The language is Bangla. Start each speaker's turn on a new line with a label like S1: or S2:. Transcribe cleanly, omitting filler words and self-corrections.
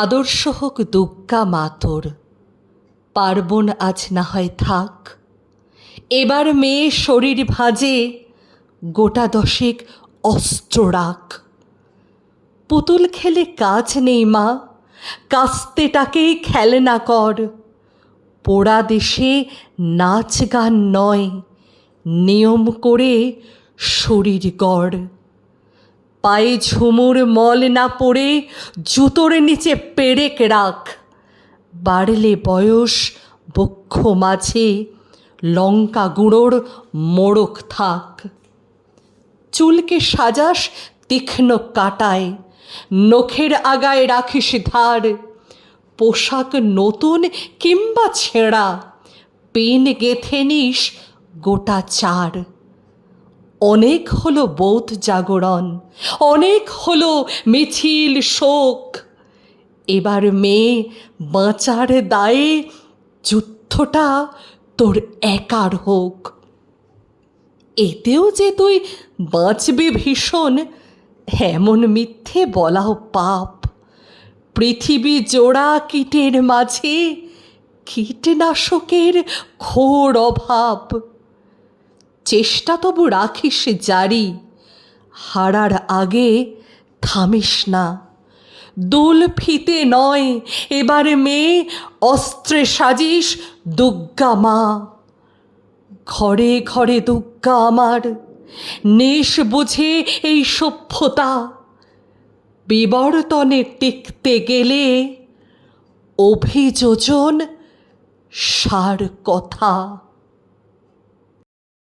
S1: আদর্শ হোক দুগ্গা মাতর, পার্বণ আজ না হয় থাক। এবার মেয়ে শরীর ভাজে, গোটা দশেক অস্ত্র রাখ। পুতুল খেলে কাজ নেই মা, কাস্তেটাকেই খেলনা কর। পোড়া দেশে নাচ গান নয়, নিয়ম করে শরীর গড়। পায়ে ঝুমুর মল না পড়ে জুতোর নিচে পেরেক রাখ। বাড়লে বয়স বক্ষ মাঝে, লঙ্কা গুঁড়োর মোড়ক থাক। চুলকে সাজাস তীক্ষ্ণ কাঁটায়, নখের আগায় রাখিস ধার। পোশাক নতুন কিংবা ছেঁড়া, পেন গেঁথে নিস গোটা চার। অনেক হলো বোধ জাগরণ, অনেক হলো মিছিল শোক। এবার মেয়ে বাঁচার দায়ে যুদ্ধটা তোর একার হোক। এতেও যে তুই বাঁচবি ভীষণ, এমন মিথ্যে বলাও পাপ। পৃথিবী জোড়া কীটের মাঝে কীটনাশকের ঘোর অভাব। চেষ্টা তবু রাখিস জারি, হারার আগে থামিস না। দুল ফিতে নয় এবার মেয়ে, অস্ত্রে সাজিস দুগ্গা মা। ঘরে ঘরে দুগ্গা আমার, নেশ বুঝে এই সভ্যতা। বিবর্তনে টিকতে গেলে অভিযোজন সার কথা।